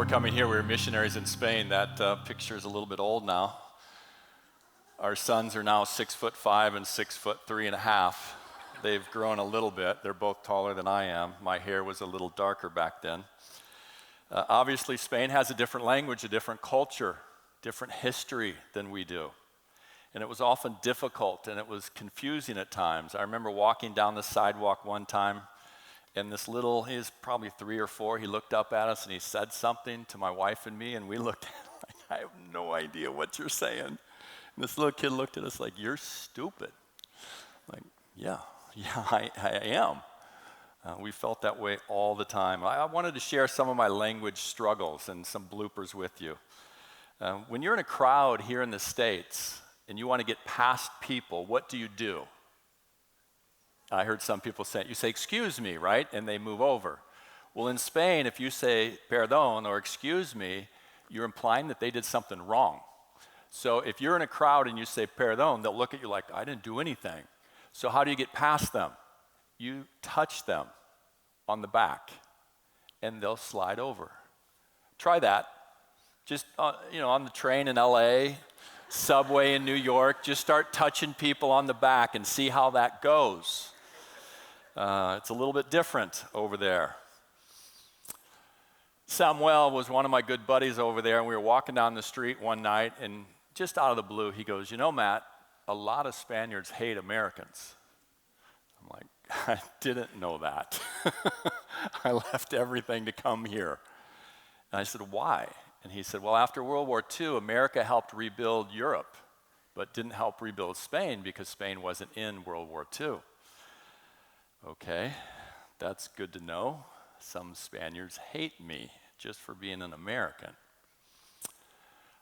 before coming here, we were missionaries in Spain. That picture is a little bit old now. Our sons are now 6'5" and 6'3.5". They've grown a little bit. They're both taller than I am. My hair was a little darker back then. Obviously, Spain has a different language, a different culture, different history than we do. And it was often difficult, and it was confusing at times. I remember walking down the sidewalk one time, and this little, he was probably 3 or 4, he looked up at us and he said something to my wife and me, and we looked at him like, I have no idea what you're saying. And this little kid looked at us like, you're stupid. Like, yeah, I am. We felt that way all the time. I wanted to share some of my language struggles and some bloopers with you. When you're in a crowd here in the States and you want to get past people, what do? I heard some people say, you say, excuse me, right? And they move over. Well, in Spain, if you say perdón or excuse me, you're implying that they did something wrong. So if you're in a crowd and you say perdón, they'll look at you like, I didn't do anything. So how do you get past them? You touch them on the back, and they'll slide over. Try that. Just on the train in LA, subway in New York, just start touching people on the back and see how that goes. It's a little bit different over there. Samuel was one of my good buddies over there, and we were walking down the street one night, and just out of the blue, he goes, you know, Matt, a lot of Spaniards hate Americans. I'm like, I didn't know that. I left everything to come here. And I said, why? And he said, well, after World War II, America helped rebuild Europe, but didn't help rebuild Spain because Spain wasn't in World War II. Okay, that's good to know. Some Spaniards hate me just for being an American.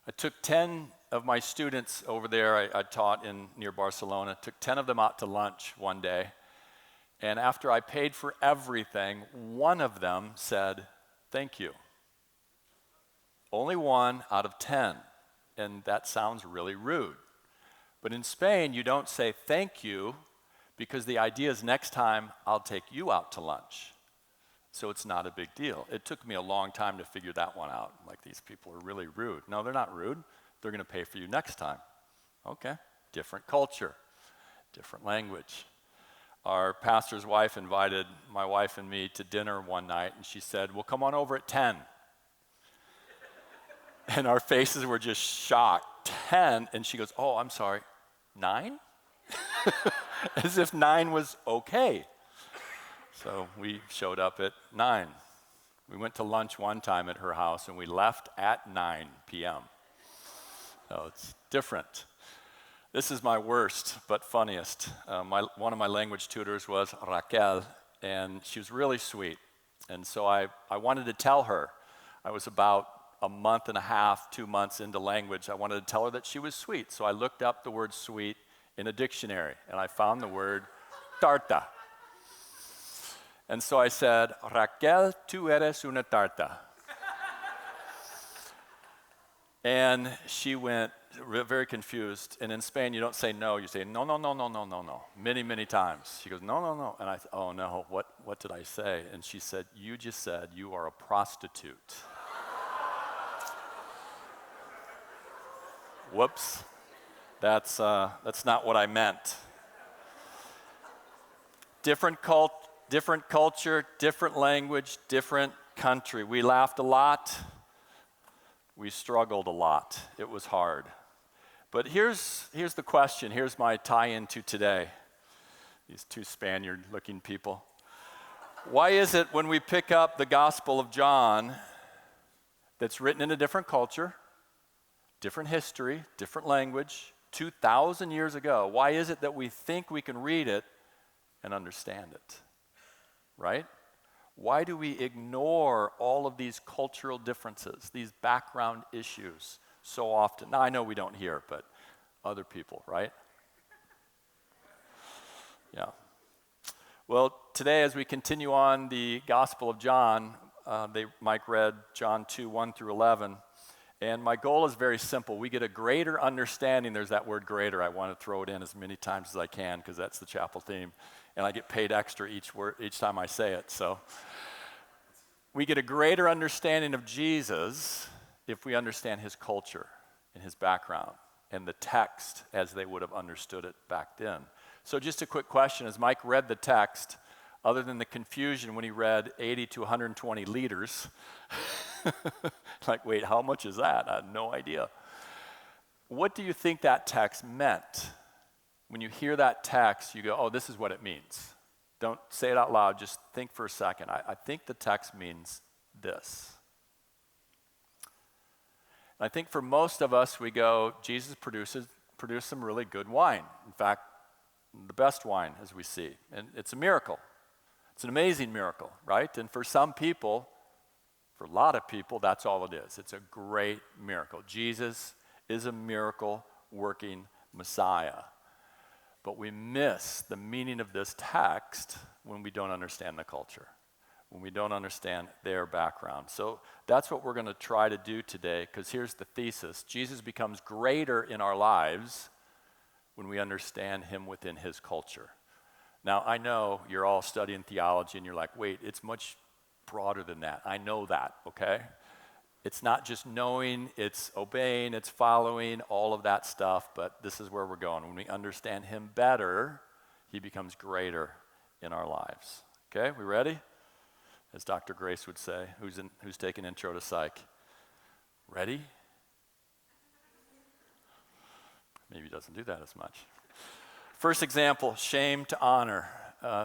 I took 10 of my students over there, I taught near Barcelona, took 10 of them out to lunch one day. And after I paid for everything, one of them said, thank you. Only 1 out of 10. And that sounds really rude. But in Spain, you don't say thank you because the idea is next time I'll take you out to lunch. So it's not a big deal. It took me a long time to figure that one out. Like, these people are really rude. No, they're not rude. They're going to pay for you next time. Okay, different culture, different language. Our pastor's wife invited my wife and me to dinner one night, and she said, well, come on over at 10. And our faces were just shocked. 10, and she goes, oh, I'm sorry, 9? As if 9 was okay. So we showed up at 9. We went to lunch one time at her house, and we left at 9 p.m. So it's different. This is my worst but funniest. One of my language tutors was Raquel, and she was really sweet. And so I wanted to tell her. I was about a month and a half, 2 months into language. I wanted to tell her that she was sweet. So I looked up the word sweet in a dictionary, and I found the word tarta. And so I said, Raquel, tú eres una tarta. And she went very confused. And in Spain, you don't say no, you say no, no, no, no, no, no, no, many, many times. She goes, no, no, no. And I said, oh no, what did I say? And she said, you just said you are a prostitute. Whoops, that's not what I meant. Different culture, different language, different country. We laughed a lot. We struggled a lot. It was hard. But here's the question. Here's my tie-in to today. These 2 Spaniard-looking people. Why is it when we pick up the Gospel of John that's written in a different culture, different history, different language, 2,000 years ago, why is it that we think we can read it and understand it? Right? Why do we ignore all of these cultural differences, these background issues so often? Now, I know we don't hear, but other people, right? Yeah. Well, today as we continue on the Gospel of John, Mike read John 2, 1 through 11, and my goal is very simple. We get a greater understanding. There's that word greater. I want to throw it in as many times as I can because that's the chapel theme. And I get paid extra each time I say it. So We get a greater understanding of Jesus if we understand his culture and his background and the text as they would have understood it back then. So just a quick question, as Mike read the text, other than the confusion when he read 80 to 120 liters, like, wait, how much is that? I had no idea. What do you think that text meant? When you hear that text, you go, oh, this is what it means. Don't say it out loud, just think for a second. I think the text means this. And I think for most of us, we go, Jesus produced some really good wine. In fact, the best wine, as we see. And it's a miracle. It's an amazing miracle, right? And for some people, for a lot of people, that's all it is. It's a great miracle. Jesus is a miracle-working Messiah. But we miss the meaning of this text when we don't understand the culture, when we don't understand their background. So that's what we're going to try to do today, because here's the thesis. Jesus becomes greater in our lives when we understand him within his culture. Now, I know you're all studying theology and you're like, wait, it's much broader than that. I know that, okay? It's not just knowing, it's obeying, it's following, all of that stuff, but this is where we're going. When we understand him better, he becomes greater in our lives. Okay, we ready? As Dr. Grace would say, who's taking intro to psych. Ready? Maybe he doesn't do that as much. First example, shame to honor.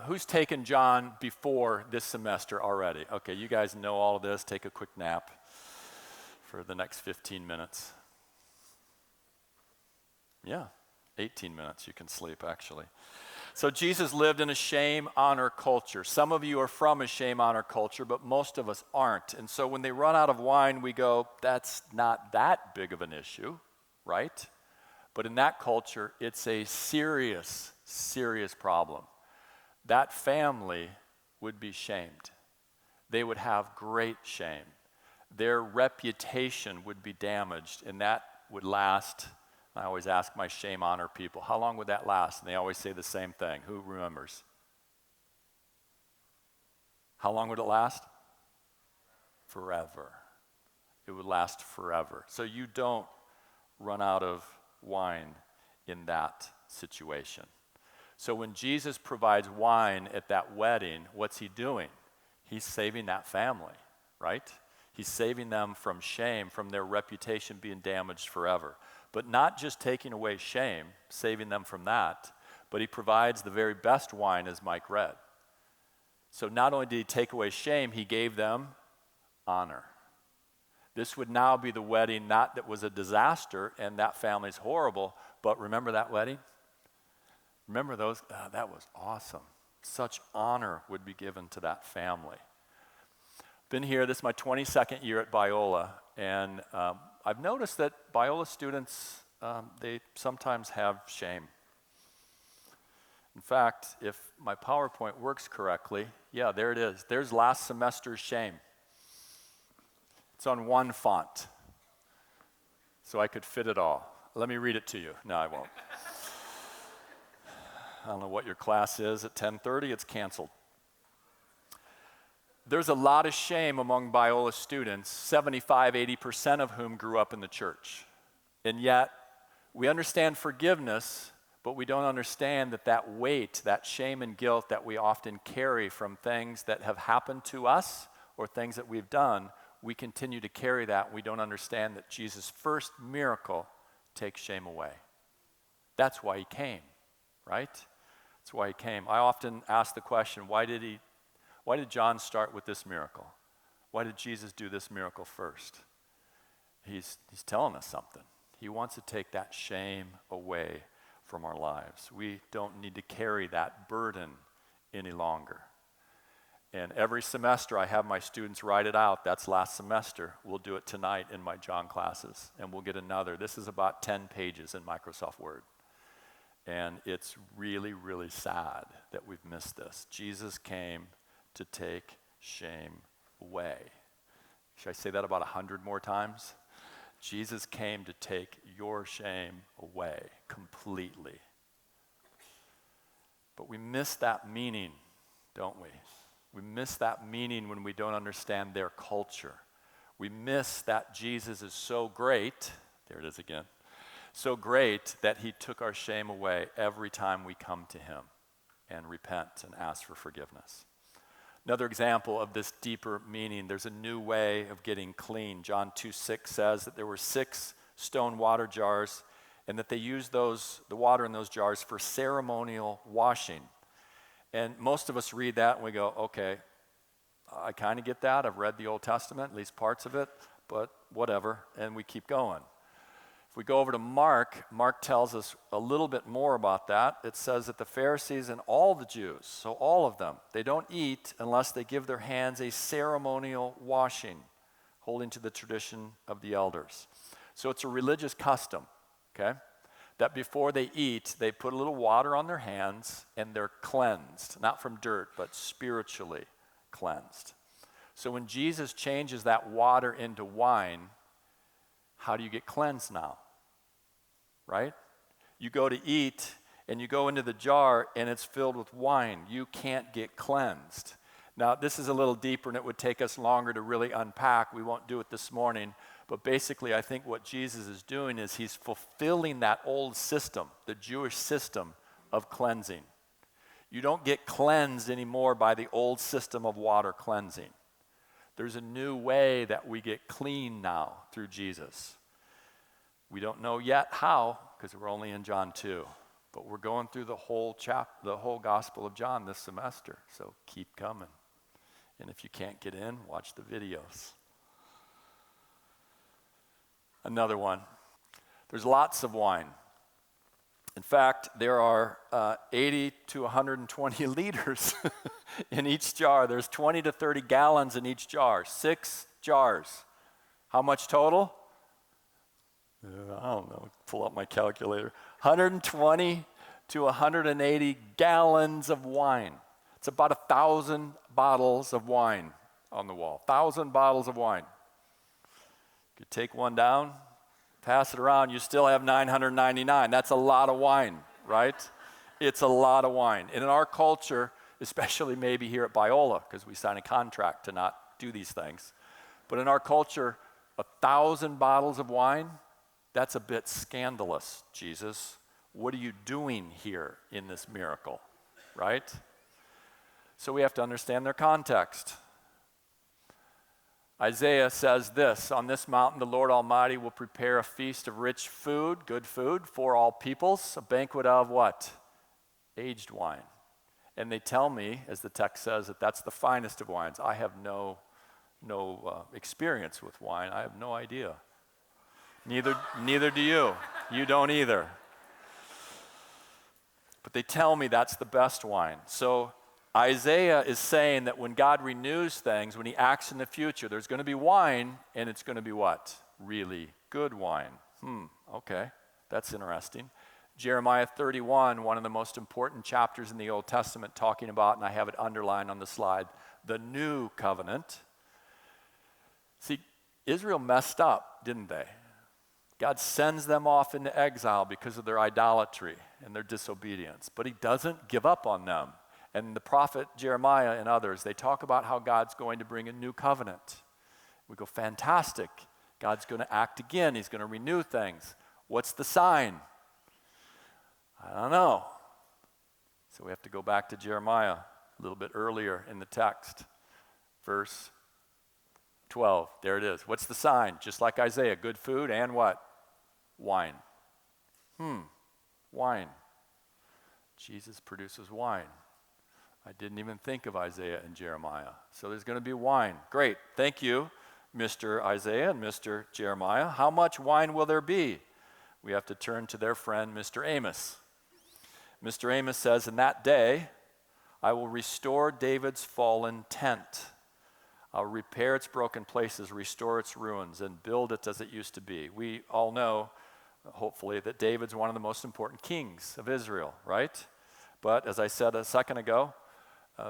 Who's taken John before this semester already? Okay, you guys know all of this. Take a quick nap for the next 15 minutes. Yeah, 18 minutes you can sleep, actually. So Jesus lived in a shame-honor culture. Some of you are from a shame-honor culture, but most of us aren't. And so when they run out of wine, we go, that's not that big of an issue, right? But in that culture, it's a serious, serious problem. That family would be shamed. They would have great shame. Their reputation would be damaged, and that would last. I always ask my shame honor people, how long would that last? And they always say the same thing. Who remembers? How long would it last? Forever. It would last forever. So you don't run out of wine in that situation. So when Jesus provides wine at that wedding, what's he doing? He's saving that family, right? He's saving them from shame, from their reputation being damaged forever. But not just taking away shame, saving them from that, but he provides the very best wine, as Mike read. So not only did he take away shame, he gave them honor. This would now be the wedding, not that was a disaster and that family's horrible, but remember that wedding? Remember those? That was awesome. Such honor would be given to that family. Been here, this is my 22nd year at Biola, and I've noticed that Biola students, they sometimes have shame. In fact, if my PowerPoint works correctly, yeah, there it is. There's last semester's shame. It's on one font, so I could fit it all. Let me read it to you. No, I won't. I don't know what your class is at 10:30. It's canceled. There's a lot of shame among Biola students, 75-80% of whom grew up in the church. And yet, we understand forgiveness, but we don't understand that weight, that shame and guilt that we often carry from things that have happened to us or things that we've done, we continue to carry that. We don't understand that Jesus' first miracle takes shame away. That's why he came, right? That's why he came. I often ask the question, why did John start with this miracle? Why did Jesus do this miracle first? He's telling us something. He wants to take that shame away from our lives. We don't need to carry that burden any longer. And every semester I have my students write it out. That's last semester. We'll do it tonight in my John classes, and we'll get another. This is about 10 pages in Microsoft Word. And it's really, really sad that we've missed this. Jesus came to take shame away. Should I say that about 100 more times? Jesus came to take your shame away completely. But we miss that meaning, don't we? We miss that meaning when we don't understand their culture. We miss that Jesus is so great, there it is again, so great that he took our shame away every time we come to him and repent and ask for forgiveness. Another example of this deeper meaning, there's a new way of getting clean. John 2:6 says that there were 6 stone water jars and that they used the water in those jars for ceremonial washing. And most of us read that and we go, okay, I kind of get that. I've read the Old Testament, at least parts of it, but whatever, and we keep going. If we go over to Mark tells us a little bit more about that. It says that the Pharisees and all the Jews, so all of them, they don't eat unless they give their hands a ceremonial washing, holding to the tradition of the elders. So it's a religious custom, okay, that before they eat, they put a little water on their hands and they're cleansed, not from dirt, but spiritually cleansed. So when Jesus changes that water into wine, how do you get cleansed now? Right? You go to eat and you go into the jar and it's filled with wine. You can't get cleansed. Now, this is a little deeper and it would take us longer to really unpack. We won't do it this morning. But basically, I think what Jesus is doing is he's fulfilling that old system, the Jewish system of cleansing. You don't get cleansed anymore by the old system of water cleansing. There's a new way that we get clean now through Jesus. We don't know yet how, because we're only in John 2. But we're going through the whole Gospel of John this semester. So keep coming. And if you can't get in, watch the videos. Another one. There's lots of wine. In fact, there are 80 to 120 liters in each jar. There's 20 to 30 gallons in each jar. 6 jars. How much total? I don't know. Pull up my calculator. 120 to 180 gallons of wine. It's about 1,000 bottles of wine on the wall. 1,000 bottles of wine. You could take one down, pass it around, you still have 999. That's a lot of wine, right? It's a lot of wine. And in our culture, especially maybe here at Biola, because we sign a contract to not do these things, but in our culture, 1,000 bottles of wine, that's a bit scandalous, Jesus. What are you doing here in this miracle, right? So we have to understand their context. Isaiah says this, on this mountain the Lord Almighty will prepare a feast of rich food, good food, for all peoples, a banquet of what? Aged wine. And they tell me, as the text says, that that's the finest of wines. I have no experience with wine. I have no idea. Neither do you. You don't either. But they tell me that's the best wine. So Isaiah is saying that when God renews things, when he acts in the future, there's going to be wine, and it's going to be what? Really good wine. Okay, that's interesting. Jeremiah 31, one of the most important chapters in the Old Testament, talking about, and I have it underlined on the slide, the new covenant. See, Israel messed up, didn't they? God sends them off into exile because of their idolatry and their disobedience, but he doesn't give up on them. And the prophet Jeremiah and others, they talk about how God's going to bring a new covenant. We go, fantastic. God's going to act again. He's going to renew things. What's the sign? I don't know. So we have to go back to Jeremiah a little bit earlier in the text. Verse 12. There it is. What's the sign? Just like Isaiah, good food and what? Wine. Wine. Jesus produces wine. I didn't even think of Isaiah and Jeremiah. So there's going to be wine. Great. Thank you, Mr. Isaiah and Mr. Jeremiah. How much wine will there be? We have to turn to their friend, Mr. Amos. Mr. Amos says, in that day, I will restore David's fallen tent. I'll repair its broken places, restore its ruins, and build it as it used to be. We all know, hopefully, that David's one of the most important kings of Israel, right? But as I said a second ago,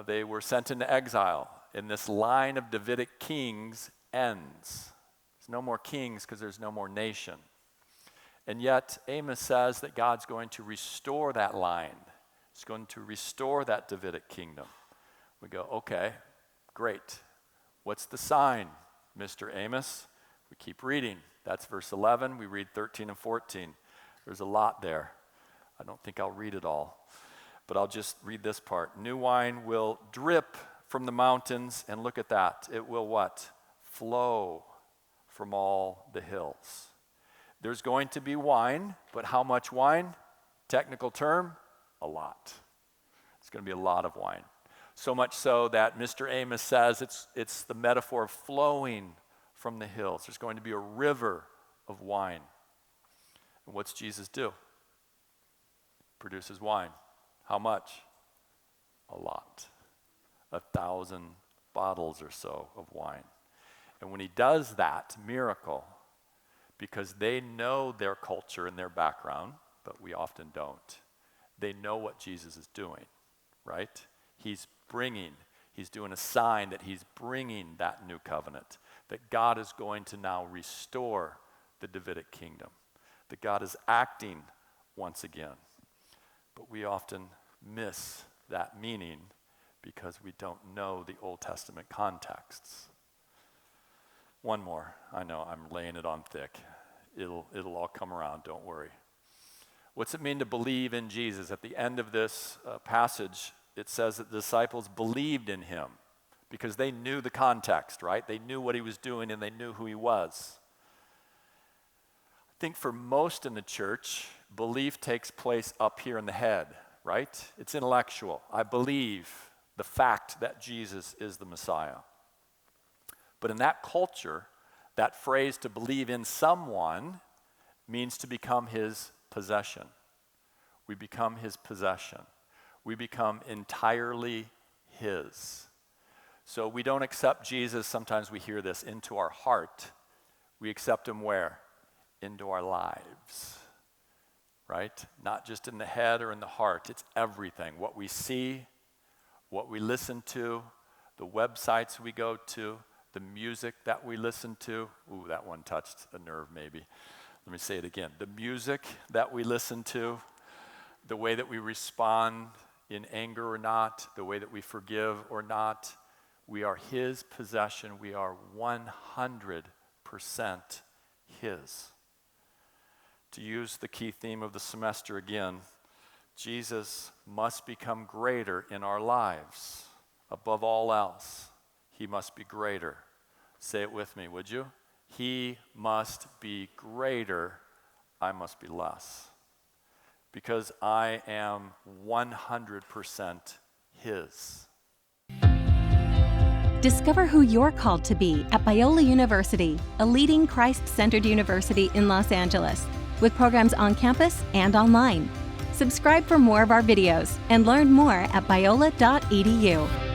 they were sent into exile, and this line of Davidic kings ends. There's no more kings because there's no more nation. And yet, Amos says that God's going to restore that line. He's going to restore that Davidic kingdom. We go, okay, Great. What's the sign, Mr. Amos? We keep reading. That's verse 11. We read 13 and 14. There's a lot there. I don't think I'll read it all, but I'll just read this part. New wine will drip from the mountains, and look at that. It will what? Flow from all the hills. There's going to be wine, but how much wine? Technical term, a lot. It's going to be a lot of wine. So much so that Mr. Amos says it's the metaphor of flowing from the hills. There's going to be a river of wine. And what's Jesus do? Produces wine. How much? A lot. 1,000 bottles or so of wine. And when he does that miracle, because they know their culture and their background, but we often don't, they know what Jesus is doing, right? He's doing a sign that he's bringing that new covenant, that God is going to now restore the Davidic kingdom, that God is acting once again. But we often miss that meaning because we don't know the Old Testament contexts. One more. I know I'm laying it on thick. It'll all come around, don't worry. What's it mean to believe in Jesus? At the end of this passage, it says that the disciples believed in him because they knew the context, right? They knew what he was doing and they knew who he was. I think for most in the church, belief takes place up here in the head, right? It's intellectual. I believe the fact that Jesus is the Messiah. But in that culture, that phrase to believe in someone means to become his possession. We become his possession. We become entirely his. So we don't accept Jesus, sometimes we hear this, into our heart. We accept him where? Into our lives, right? Not just in the head or in the heart. It's everything. What we see, what we listen to, the websites we go to, the music that we listen to. Ooh, that one touched a nerve maybe. Let me say it again. The music that we listen to, the way that we respond in anger or not, the way that we forgive or not, we are his possession. We are 100% his. To use the key theme of the semester again, Jesus must become greater in our lives. Above all else, he must be greater. Say it with me, would you? He must be greater, I must be less. Because I am 100% his. Discover who you're called to be at Biola University, a leading Christ-centered university in Los Angeles, with programs on campus and online. Subscribe for more of our videos and learn more at biola.edu.